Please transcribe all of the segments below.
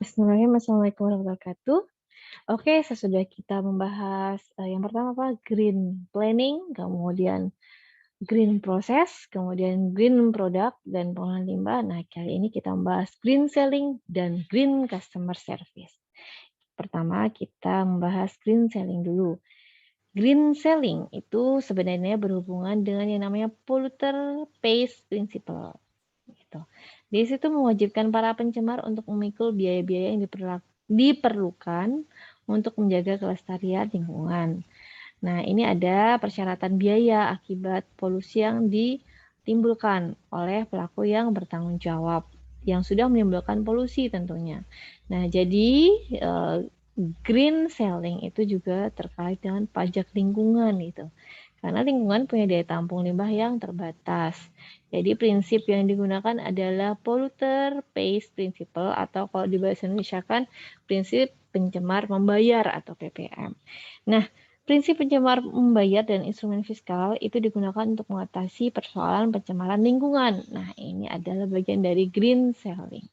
Bismillahirrahmanirrahim. Assalamualaikum warahmatullahi wabarakatuh. Oke, sesudah kita membahas yang pertama apa green planning, kemudian green process, kemudian green product dan pengolahan limbah. Nah, kali ini kita membahas green selling dan green customer service. Pertama, kita membahas green selling dulu. Green selling itu sebenarnya berhubungan dengan yang namanya polluter pays principle. Gitu. Di situ mewajibkan para pencemar untuk memikul biaya-biaya yang diperlukan untuk menjaga kelestarian lingkungan. Nah, ini ada persyaratan biaya akibat polusi yang ditimbulkan oleh pelaku yang bertanggung jawab, yang sudah menimbulkan polusi tentunya. Nah, jadi green selling itu juga terkait dengan pajak lingkungan gitu. Karena lingkungan punya daya tampung limbah yang terbatas. Jadi prinsip yang digunakan adalah polluter pays principle atau kalau di bahasa Indonesia kan prinsip pencemar membayar atau PPM. Nah, prinsip pencemar membayar dan instrumen fiskal itu digunakan untuk mengatasi persoalan pencemaran lingkungan. Nah, ini adalah bagian dari green selling.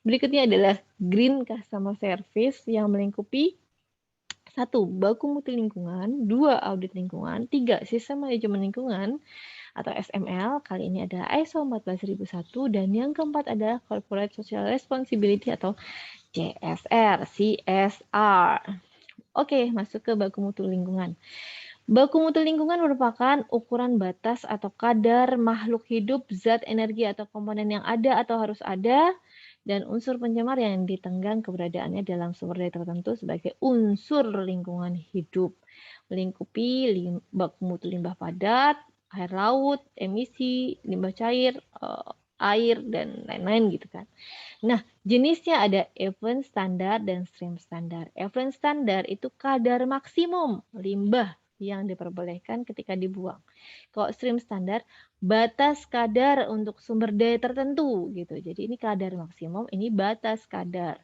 Berikutnya adalah green customer service yang melingkupi 1. Baku mutu lingkungan, 2. Audit lingkungan, 3. Sistem manajemen lingkungan atau SML, kali ini ada ISO 14001, dan yang keempat adalah Corporate Social Responsibility atau CSR. Oke, masuk ke baku mutu lingkungan. Baku mutu lingkungan merupakan ukuran batas atau kadar makhluk hidup, zat, energi, atau komponen yang ada atau harus ada, dan unsur pencemar yang ditenggang keberadaannya dalam sumber daya tertentu sebagai unsur lingkungan hidup. Melingkupi baku mutu limbah padat, air laut, emisi, limbah cair, air, dan lain-lain gitu kan. Nah, jenisnya ada effluent standar dan stream standar. Effluent standar itu kadar maksimum limbah yang diperbolehkan ketika dibuang. Kalau stream standar, batas kadar untuk sumber daya tertentu gitu. Jadi ini kadar maksimum, ini batas kadar.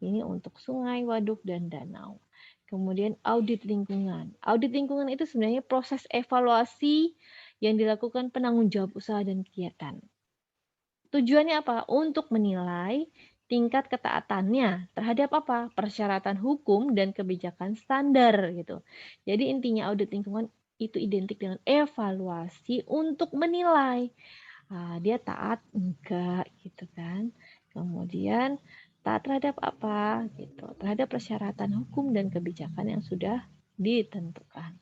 Ini untuk sungai, waduk, dan danau. Kemudian audit lingkungan. Audit lingkungan itu sebenarnya proses evaluasi yang dilakukan penanggung jawab usaha dan kegiatan. Tujuannya apa? Untuk menilai tingkat ketaatannya terhadap apa? Persyaratan hukum dan kebijakan standar gitu. Jadi intinya audit lingkungan itu identik dengan evaluasi untuk menilai dia taat enggak gitu kan. Kemudian taat terhadap apa gitu, terhadap persyaratan hukum dan kebijakan yang sudah ditentukan.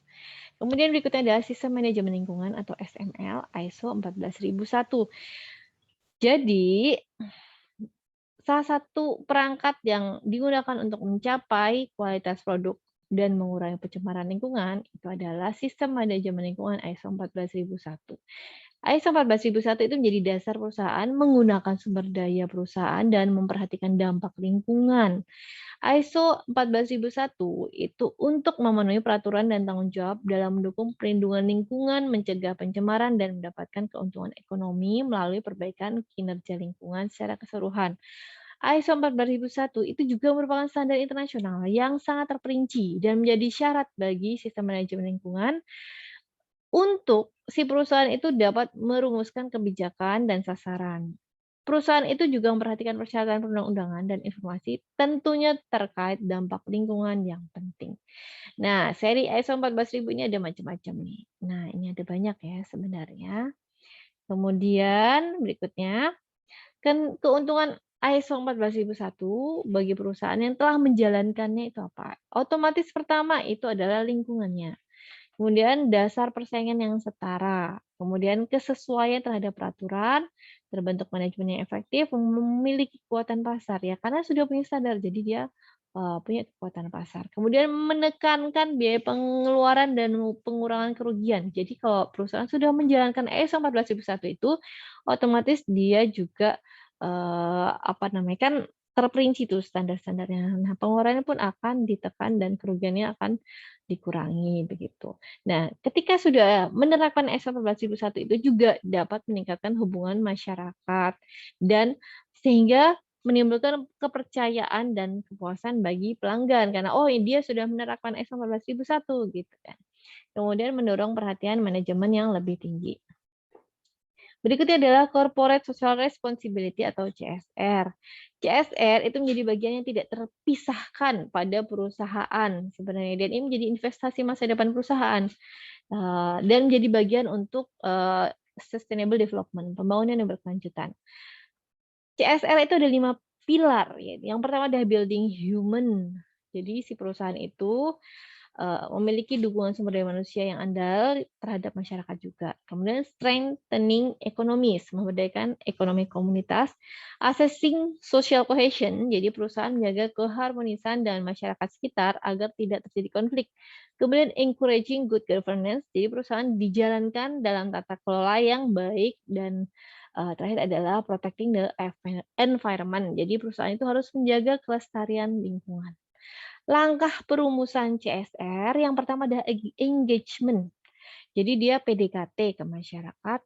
Kemudian berikutnya adalah sistem manajemen lingkungan atau SML ISO 14001. Jadi, salah satu perangkat yang digunakan untuk mencapai kualitas produk dan mengurangi pencemaran lingkungan itu adalah sistem manajemen lingkungan ISO 14001. ISO 14001 itu menjadi dasar perusahaan menggunakan sumber daya perusahaan dan memperhatikan dampak lingkungan. ISO 14001 itu untuk memenuhi peraturan dan tanggung jawab dalam mendukung perlindungan lingkungan, mencegah pencemaran, dan mendapatkan keuntungan ekonomi melalui perbaikan kinerja lingkungan secara keseluruhan. ISO 14001 itu juga merupakan standar internasional yang sangat terperinci dan menjadi syarat bagi sistem manajemen lingkungan untuk si perusahaan itu dapat merumuskan kebijakan dan sasaran. Perusahaan itu juga memperhatikan persyaratan perundang-undangan dan informasi tentunya terkait dampak lingkungan yang penting. Nah, seri ISO 14000 ini ada macam-macam nih. Nah, ini ada banyak ya sebenarnya. Kemudian berikutnya, keuntungan ISO 14001 bagi perusahaan yang telah menjalankannya itu apa? Otomatis pertama itu adalah lingkungannya. Kemudian dasar persaingan yang setara, kemudian kesesuaian terhadap peraturan, terbentuk manajemen yang efektif, memiliki kekuatan pasar ya karena sudah punya standar jadi dia punya kekuatan pasar. Kemudian menekankan biaya pengeluaran dan pengurangan kerugian. Jadi kalau perusahaan sudah menjalankan ISO 14001 itu otomatis dia juga apa namanya kan terperinci tuh standar-standarnya. Nah, pengeluarannya pun akan ditekan dan kerugiannya akan dikurangi begitu. Nah, ketika sudah menerapkan ISO 14001 itu juga dapat meningkatkan hubungan masyarakat dan sehingga menimbulkan kepercayaan dan kepuasan bagi pelanggan karena oh dia sudah menerapkan ISO 14001 gitu kan. Kemudian mendorong perhatian manajemen yang lebih tinggi. Berikutnya adalah Corporate Social Responsibility atau CSR. CSR itu menjadi bagian yang tidak terpisahkan pada perusahaan sebenarnya, dan ini menjadi investasi masa depan perusahaan, dan menjadi bagian untuk, sustainable development, pembangunan yang berkelanjutan. CSR itu ada 5 pilar ya. Yang pertama adalah building human. Jadi si perusahaan itu, memiliki dukungan sumber daya manusia yang andal terhadap masyarakat juga. Kemudian strengthening economies, memberdayakan ekonomi komunitas. Assessing social cohesion, jadi perusahaan menjaga keharmonisan dengan masyarakat sekitar agar tidak terjadi konflik. Kemudian encouraging good governance, jadi perusahaan dijalankan dalam tata kelola yang baik dan terakhir adalah protecting the environment. Jadi perusahaan itu harus menjaga kelestarian lingkungan. Langkah perumusan CSR yang pertama adalah engagement. Jadi dia PDKT ke masyarakat,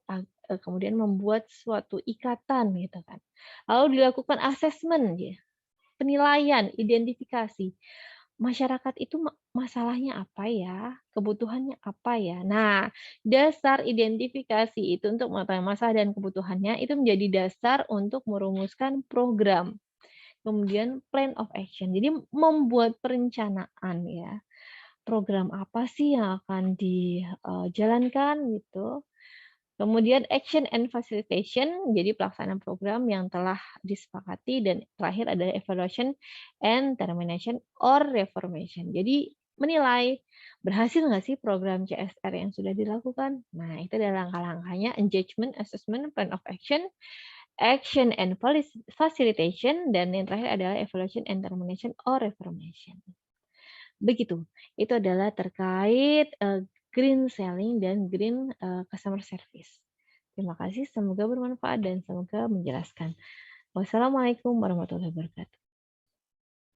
kemudian membuat suatu ikatan gitu kan. Lalu dilakukan assessment ya, penilaian, identifikasi. Masyarakat itu masalahnya apa ya? Kebutuhannya apa ya? Nah, dasar identifikasi itu untuk mengetahui masalah dan kebutuhannya itu menjadi dasar untuk merumuskan program. Kemudian plan of action. Jadi membuat perencanaan ya. Program apa sih yang akan dijalankan gitu. Kemudian action and facilitation, jadi pelaksanaan program yang telah disepakati, dan terakhir adalah evaluation and termination or reformation. Jadi menilai berhasil nggak sih program CSR yang sudah dilakukan. Nah, itu adalah langkah-langkahnya: engagement, assessment, plan of action, action and facilitation, dan yang terakhir adalah evaluation and termination or reformation. Begitu. Itu adalah terkait, green selling dan green, customer service. Terima kasih, semoga bermanfaat dan semoga menjelaskan. Wassalamualaikum warahmatullahi wabarakatuh.